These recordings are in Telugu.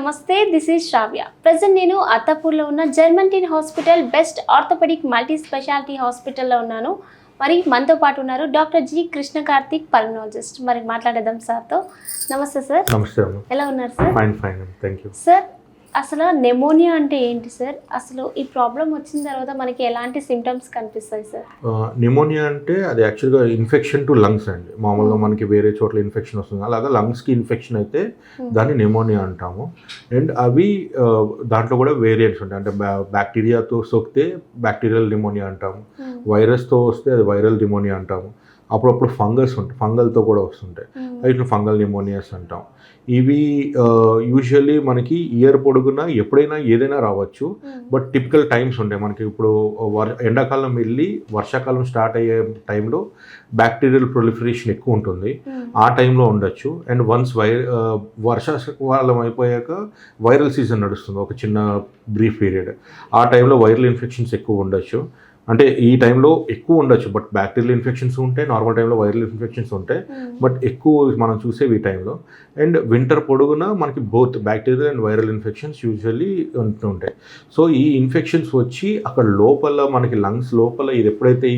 నమస్తే, దిస్ ఈజ్ శ్రావ్య. ప్రజెంట్ నేను అత్తాపూర్లో ఉన్న జర్మంటెన్ hospital best orthopedic multi speciality హాస్పిటల్లో ఉన్నాను. మరి మనతో పాటు ఉన్నారు doctor G Krishna Karthik, pulmonologist. మరి మాట్లాడేద్దాం సార్తో. నమస్తే సార్. నమస్తే. ఎలా ఉన్నారు sir? Fine fine, thank you. Sir, అసలు నెమోనియా అంటే ఏంటి సార్? అసలు ఈ ప్రాబ్లం వచ్చిన తర్వాత మనకి ఎలాంటి సిమ్టమ్స్ కనిపిస్తాయి సార్? న్యూమోనియా అంటే అది యాక్చువల్గా ఇన్ఫెక్షన్ టు లంగ్స్ అండి. మామూలుగా మనకి వేరే చోట్ల ఇన్ఫెక్షన్ వస్తుంది, అలాగా లంగ్స్కి ఇన్ఫెక్షన్ అయితే దాన్ని న్యూమోనియా అంటాము. అండ్ అవి దాంట్లో కూడా వేరియంట్స్ ఉంటాయి. అంటే బ్యాక్టీరియాతో సోకితే బ్యాక్టీరియల్ న్యూమోనియా అంటాము, వైరస్తో వస్తే అది వైరల్ న్యూమోనియా అంటాము. అప్పుడప్పుడు ఫంగల్స్ ఉంటాయి, ఫంగల్తో కూడా వస్తుంటాయి, వీటిని ఫంగల్ న్యూమోనియాస్ అంటాం. ఇవి యూజువల్లీ మనకి ఇయర్ పొడుగునా ఎప్పుడైనా ఏదైనా రావచ్చు, బట్ టిపికల్ టైమ్స్ ఉంటాయి. మనకి ఇప్పుడు ఎండాకాలం వెళ్ళి వర్షాకాలం స్టార్ట్ అయ్యే టైంలో బ్యాక్టీరియల్ ప్రొలిఫరేషన్ ఎక్కువ ఉంటుంది, ఆ టైంలో ఉండొచ్చు. అండ్ వన్స్ వర్షాకాలం అయిపోయాక వైరల్ సీజన్ నడుస్తుంది, ఒక చిన్న బ్రీఫ్ పీరియడ్. ఆ టైంలో వైరల్ ఇన్ఫెక్షన్స్ ఎక్కువ ఉండొచ్చు. అంటే ఈ టైంలో ఎక్కువ ఉండొచ్చు, బట్ బ్యాక్టీరియల్ ఇన్ఫెక్షన్స్ ఉంటాయి, నార్మల్ టైంలో వైరల్ ఇన్ఫెక్షన్స్ ఉంటాయి, బట్ ఎక్కువ మనం చూసేవి ఈ టైంలో. అండ్ వింటర్ పొడుగున మనకి both bacterial and viral infections usually ఉంటుంటాయి. సో ఈ ఇన్ఫెక్షన్స్ వచ్చి అక్కడ లోపల మనకి లంగ్స్ లోపల ఇది ఎప్పుడైతే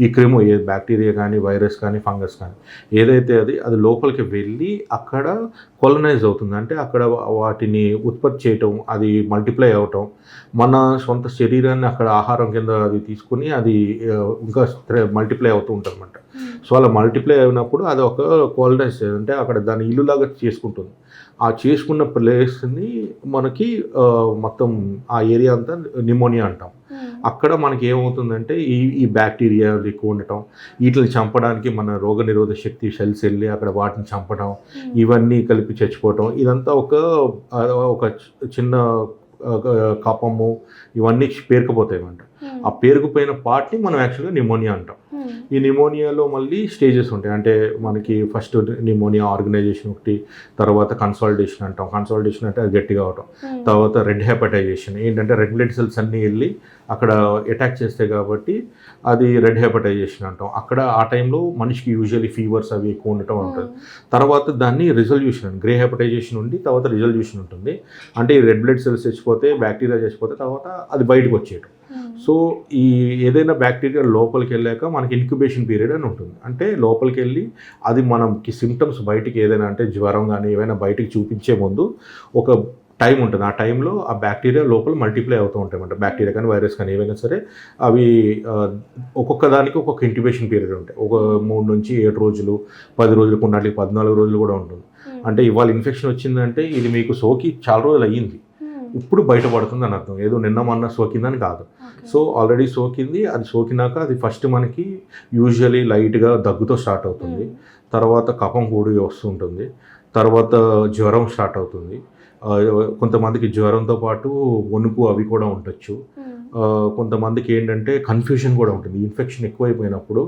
ఈ క్రిము, ఏ బ్యాక్టీరియా కానీ వైరస్ కానీ ఫంగస్ కానీ ఏదైతే అది లోపలికి వెళ్ళి అక్కడ కొలనైజ్ అవుతుంది. అంటే అక్కడ వాటిని ఉత్పత్తి చేయటం, అది మల్టిప్లై అవటం, మన సొంత శరీరాన్ని అక్కడ ఆహారం కింద అది తీసుకుని అది ఇంకా మల్టిప్లై అవుతూ ఉంటుంది అన్నమాట. సో అలా మల్టిప్లై అయినప్పుడు అది ఒక కోలనైజ్, అంటే అక్కడ దాని ఇల్లులాగా చేసుకుంటుంది. ఆ చేసుకున్న ప్లేస్ని మనకి మొత్తం ఆ ఏరియా అంతా న్యూమోనియా అంటాం. అక్కడ మనకి ఏమవుతుందంటే ఈ బ్యాక్టీరియా ఎక్కువ ఉండటం, వీటిని చంపడానికి మన రోగనిరోధక శక్తి సెల్స్ వెళ్ళి అక్కడ వాటిని చంపడం, ఇవన్నీ కలిపి చచ్చిపోవటం, ఇదంతా ఒక చిన్న కపము, ఇవన్నీ పేరుకుపోతాయి అన్నమాట. ఆ పేరుకుపోయిన పార్ట్ని మనం యాక్చువల్గా న్యూమోనియా అంటాం. ఈ న్యూమోనియాలో మళ్ళీ స్టేజెస్ ఉంటాయి. అంటే మనకి ఫస్ట్ న్యూమోనియా ఆర్గనైజేషన్ ఒకటి, తర్వాత కన్సాలిడేషన్ అంటాం. కన్సాలిడేషన్ అంటే అది గట్టిగా అవటం, తర్వాత రెడ్ హెపటైజేషన్. ఏంటంటే రెడ్ బ్లడ్ సెల్స్ అన్నీ వెళ్ళి అక్కడ అటాక్ చేస్తాయి కాబట్టి అది రెడ్ హెపటైజేషన్ అంటాం. అక్కడ ఆ టైంలో మనిషికి యూజువల్లీ ఫీవర్స్ అవి ఎక్కువ ఉండటం ఉంటుంది. తర్వాత దాన్ని రిజల్యూషన్, గ్రే హెపటైజేషన్ ఉండి తర్వాత రిజల్యూషన్ ఉంటుంది. అంటే ఈ రెడ్ బ్లడ్ సెల్స్ చచ్చిపోతే, బ్యాక్టీరియా చచ్చిపోతే తర్వాత అది బయటకు వచ్చేయటం. సో ఈ ఏదైనా బ్యాక్టీరియా లోపలికి వెళ్ళాక మనకి ఇన్క్యుబేషన్ పీరియడ్ అని ఉంటుంది. అంటే లోపలికి వెళ్ళి అది మనకి సిమ్టమ్స్ బయటికి ఏదైనా, అంటే జ్వరం కానీ ఏవైనా బయటికి చూపించే ముందు ఒక టైం ఉంటుంది. ఆ టైంలో ఆ బ్యాక్టీరియా లోపల మల్టిప్లై అవుతూ ఉంటాయి అన్నమాట. బ్యాక్టీరియా కానీ వైరస్ కానీ ఏవైనా సరే అవి ఒక్కొక్క దానికి ఒక్కొక్క ఇంక్యుబేషన్ పీరియడ్ ఉంటాయి. ఒక 3 నుంచి 7 రోజులు, 10 రోజులు, కొన్నాళ్ళకి 14 రోజులు కూడా ఉంటుంది. అంటే ఇవాళ ఇన్ఫెక్షన్ వచ్చిందంటే ఇది మీకు సోకి చాలా రోజులు అయ్యింది, ఇప్పుడు బయటపడుతుంది అని అర్థం. ఏదో నిన్న మొన్న సోకిందని కాదు. సో ఆల్రెడీ సోకింది, అది సోకినాక అది ఫస్ట్ మనకి యూజువలీ లైట్గా దగ్గుతో స్టార్ట్ అవుతుంది, తర్వాత కఫం కూడి వస్తుంటుంది, తర్వాత జ్వరం స్టార్ట్ అవుతుంది. కొంతమందికి జ్వరంతో పాటు వణుకు అవి కూడా ఉండొచ్చు. కొంతమందికి ఏంటంటే కన్ఫ్యూజన్ కూడా ఉంటుంది. ఇన్ఫెక్షన్ ఎక్కువైపోయినప్పుడు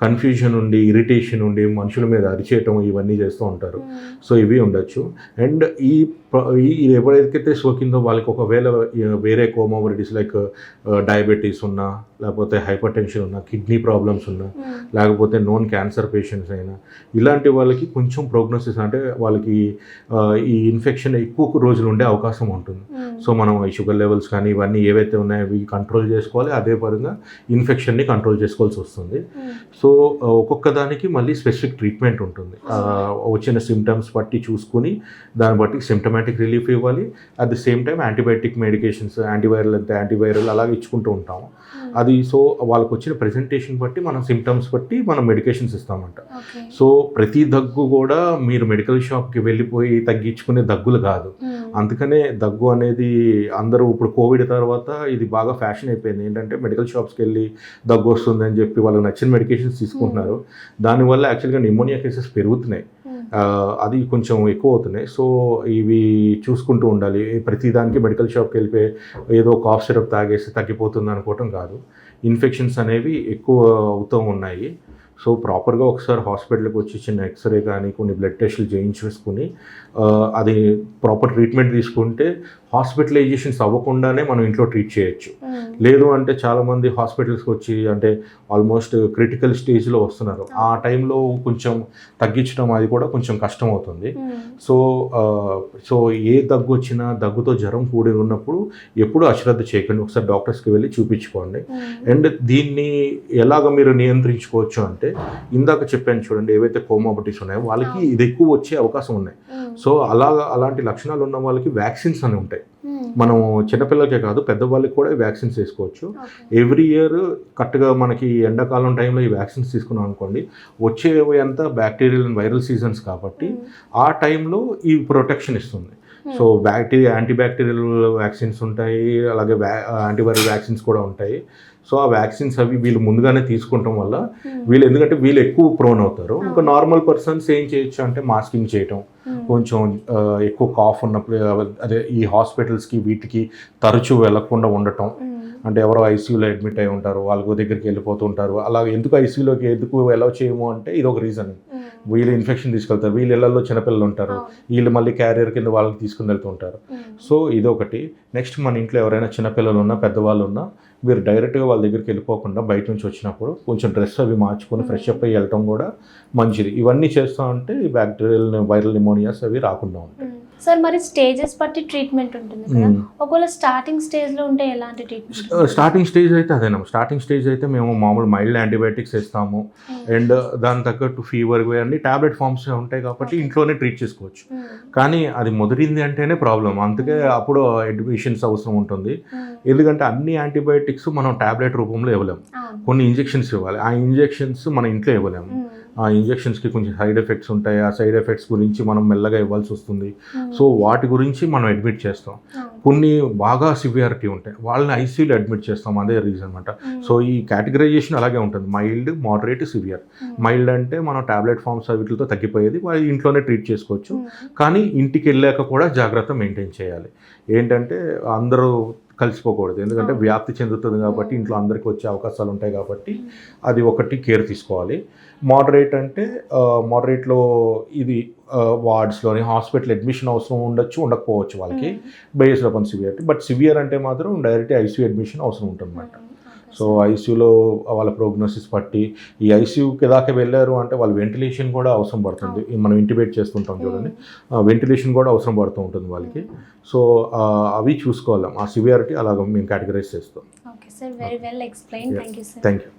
కన్ఫ్యూజన్ ఉండి, ఇరిటేషన్ ఉండి, మనుషుల మీద అరిచేయటం ఇవన్నీ చేస్తూ ఉంటారు. సో ఇవి ఉండొచ్చు. అండ్ ఇది ఎవరైతే సోకిందో వాళ్ళకి ఒకవేళ వేరే కోమార్బిడిటీస్ లైక్ డయాబెటీస్ ఉన్నా, లేకపోతే హైపర్ టెన్షన్ ఉన్నా, కిడ్నీ ప్రాబ్లమ్స్ ఉన్నా, లేకపోతే నోన్ క్యాన్సర్ పేషెంట్స్ అయినా, ఇలాంటి వాళ్ళకి కొంచెం ప్రోగ్నోసిస్, అంటే వాళ్ళకి ఈ ఇన్ఫెక్షన్ ఎక్కువ రోజులు ఉండే అవకాశం ఉంటుంది. సో మనం ఈ షుగర్ లెవెల్స్ కానీ ఇవన్నీ ఏవైతే ఉన్నాయో అవి కంట్రోల్ చేసుకోవాలి, అదే పరంగా ఇన్ఫెక్షన్ని కంట్రోల్ చేసుకోవాల్సి వస్తుంది. సో ఒక్కొక్క దానికి మళ్ళీ స్పెసిఫిక్ ట్రీట్మెంట్ ఉంటుంది. వచ్చిన సిమ్టమ్స్ బట్టి చూసుకుని దాన్ని బట్టి సిమ్టమాటిక్ రిలీఫ్ ఇవ్వాలి. At the same time antibiotic medications, antiviral అంటే యాంటీవైరల్ అలాగే ఇచ్చుకుంటూ ఉంటాము. అది సో వాళ్ళకి వచ్చిన ప్రెజెంటేషన్ బట్టి మనం సిమ్టమ్స్ బట్టి మనం మెడికేషన్స్ ఇస్తామంట. సో ప్రతి దగ్గు కూడా మీరు మెడికల్ షాప్కి వెళ్ళిపోయి తగ్గించుకునే దగ్గులు కాదు. అందుకనే దగ్గు అనేది అందరూ ఇప్పుడు కోవిడ్ తర్వాత ఇది బాగా ఫ్యాషన్ అయిపోయింది. ఏంటంటే మెడికల్ షాప్స్కి వెళ్ళి దగ్గు వస్తుందని చెప్పి వాళ్ళకి నచ్చిన మెడికేషన్స్ తీసుకుంటున్నారు. దానివల్ల యాక్చువల్గా న్యూమోనియా కేసెస్ పెరుగుతున్నాయి, అది కొంచెం ఎక్కువ అవుతున్నాయి. సో ఇవి చూసుకుంటూ ఉండాలి. ప్రతిదానికి మెడికల్ షాప్కి వెళ్ళిపోయి ఏదో కాఫ్ సిరప్ తాగేసి తగ్గిపోతుంది అనుకోవటం కాదు. ఇన్ఫెక్షన్స్ అనేవి ఎక్కువ అవుతూ ఉన్నాయి. సో ప్రాపర్గా ఒకసారి హాస్పిటల్కి వచ్చి చిన్న ఎక్స్రే కానీ కొన్ని బ్లడ్ టెస్టులు చేయించుకుని అది ప్రాపర్ ట్రీట్మెంట్ తీసుకుంటే హాస్పిటలైజేషన్స్ అవ్వకుండానే మనం ఇంట్లో ట్రీట్ చేయొచ్చు. లేదు అంటే చాలామంది హాస్పిటల్స్కి వచ్చి అంటే ఆల్మోస్ట్ క్రిటికల్ స్టేజ్లో వస్తున్నారు. ఆ టైంలో కొంచెం తగ్గించడం అది కూడా కొంచెం కష్టం అవుతుంది. సో ఏ దగ్గు వచ్చినా దగ్గుతో జ్వరం కూడి ఉన్నప్పుడు ఎప్పుడూ అశ్రద్ధ చేయకండి, ఒకసారి డాక్టర్స్కి వెళ్ళి చూపించుకోండి. అండ్ దీన్ని ఎలాగ మీరు నియంత్రించుకోవచ్చు అంటే ఇందాక చెప్పాను చూడండి, ఏవైతే కోమాబిలిటీస్ ఉన్నాయో వాళ్ళకి ఇది ఎక్కువ వచ్చే అవకాశం ఉన్నాయి. సో అలాంటి లక్షణాలు ఉన్న వాళ్ళకి వ్యాక్సిన్స్ అని ఉంటాయి. మనం చిన్నపిల్లలకే కాదు పెద్దవాళ్ళకి కూడా వ్యాక్సిన్స్ వేసుకోవచ్చు. ఎవ్రీ ఇయర్ కరెక్ట్గా మనకి ఎండాకాలం టైంలో ఈ వ్యాక్సిన్స్ తీసుకున్నాం అనుకోండి, వచ్చేవి అంతా బ్యాక్టీరియల్ అండ్ వైరల్ సీజన్స్ కాబట్టి ఆ టైంలో ఈ ప్రొటెక్షన్ ఇస్తుంది. సో యాంటీబ్యాక్టీరియల్ వ్యాక్సిన్స్ ఉంటాయి, అలాగే యాంటీవైరల్ వ్యాక్సిన్స్ కూడా ఉంటాయి. సో ఆ వ్యాక్సిన్స్ అవి వీళ్ళు ముందుగానే తీసుకుంటాం వల్ల ఎందుకంటే వీళ్ళు ఎక్కువ ప్రోన్ అవుతారు. ఇంకా నార్మల్ పర్సన్స్ ఏం చేయొచ్చు అంటే మాస్కింగ్ చేయటం, కొంచెం ఎక్కువ కాఫ్ ఉన్నప్పుడు అదే ఈ హాస్పిటల్స్కి వీటికి తరచూ వెళ్లకుండా ఉండటం. అంటే ఎవరో ఐసీయూలో అడ్మిట్ అయి ఉంటారు, వాళ్ళ దగ్గరికి వెళ్ళిపోతుంటారు. అలా ఎందుకు ఐసీయూలోకి ఎందుకు అలౌ చేయము అంటే ఇది ఒక రీజన్. వీళ్ళు ఇన్ఫెక్షన్ తీసుకెళ్తారు, వీళ్ళ ఇళ్లలో చిన్నపిల్లలు ఉంటారు, వీళ్ళు మళ్ళీ క్యారియర్ కింద వాళ్ళకి తీసుకుని వెళ్తూ ఉంటారు. సో ఇదొకటి. నెక్స్ట్ మన ఇంట్లో ఎవరైనా చిన్నపిల్లలు ఉన్నా పెద్దవాళ్ళు ఉన్నా మీరు డైరెక్ట్గా వాళ్ళ దగ్గరికి వెళ్ళిపోకుండా బయట నుంచి వచ్చినప్పుడు కొంచెం డ్రెస్ అవి మార్చుకొని ఫ్రెష్ అప్ అయ్యి వెళ్ళటం కూడా మంచిది. ఇవన్నీ చేస్తూ ఉంటే ఈ బ్యాక్టీరియల్ వైరల్ న్యూమోనియాస్ అవి రాకుండా ఉంటాయి. సార్ మరి స్టేజెస్ బట్టి ట్రీట్మెంట్ ఉంటుంది కదా, ఒకవేళ స్టార్టింగ్ స్టేజ్లో ఉంటే ఎలాంటి ట్రీట్మెంట్? స్టార్టింగ్ స్టేజ్ అయితే అదేనమ్మా. స్టార్టింగ్ స్టేజ్ అయితే మేము మామూలు మైల్డ్ యాంటీబయాటిక్స్ ఇస్తాము. అండ్ దాని తగ్గట్టు ఫీవర్ అన్ని టాబ్లెట్ ఫామ్స్ ఉంటాయి కాబట్టి ఇంట్లోనే ట్రీట్ చేసుకోవచ్చు. కానీ అది ముదిరింది అంటేనే ప్రాబ్లం. అందుకే అప్పుడు అడ్మిషన్స్ అవసరం ఉంటుంది. ఎందుకంటే అన్ని యాంటీబయాటిక్స్ మనం టాబ్లెట్ రూపంలో ఇవ్వలేము, కొన్ని ఇంజెక్షన్స్ ఇవ్వాలి. ఆ ఇంజెక్షన్స్ మన ఇంట్లో ఇవ్వలేము. ఆ ఇంజెక్షన్స్కి కొంచెం సైడ్ ఎఫెక్ట్స్ ఉంటాయి. ఆ సైడ్ ఎఫెక్ట్స్ గురించి మనం మెల్లగా ఇవ్వాల్సి వస్తుంది. సో వాటి గురించి మనం అడ్మిట్ చేస్తాం. కొన్ని బాగా సివియారిటీ ఉంటాయి, వాళ్ళని ఐసీయూలో అడ్మిట్ చేస్తాం. అదే రీజన్ అనమాట. సో ఈ కేటగరైజేషన్ అలాగే ఉంటుంది, మైల్డ్, మోడరేట్, సివియర్. మైల్డ్ అంటే మనం టాబ్లెట్ ఫామ్స్ వీటితో తగ్గిపోయేది, వాళ్ళు ఇంట్లోనే ట్రీట్ చేసుకోవచ్చు. కానీ ఇంటికి వెళ్ళాక కూడా జాగ్రత్త మెయింటైన్ చేయాలి. ఏంటంటే అందరూ కలిసిపోకూడదు, ఎందుకంటే వ్యాప్తి చెందుతుంది కాబట్టి ఇంట్లో అందరికీ వచ్చే అవకాశాలు ఉంటాయి కాబట్టి అది ఒకటి కేర్ తీసుకోవాలి. మోడరేట్ అంటే మోడరేట్లో ఇది వార్డ్స్లోని హాస్పిటల్ అడ్మిషన్ అవసరం ఉండొచ్చు, ఉండకపోవచ్చు వాళ్ళకి based upon severity. But severe అంటే మాత్రం డైరెక్ట్ ఐసీయూ అడ్మిషన్ అవసరం ఉంటుందన్నమాట. సో ఐసీయూలో వాళ్ళ ప్రోగ్నోసిస్ బట్టి ఈ ఐసీయూకి దాకా వెళ్ళారు అంటే వాళ్ళు వెంటిలేషన్ కూడా అవసరం పడుతుంది. మనం ఇంటిబేట్ చేస్తుంటాం చూడండి, వెంటిలేషన్ కూడా అవసరం పడుతూ ఉంటుంది వాళ్ళకి. సో అవి చూసుకోవాలి. ఆ సివియారిటీ అలాగ మేము కేటగరైజ్ చేస్తాం. Okay sir, very well explain. Thank you sir. Thank you.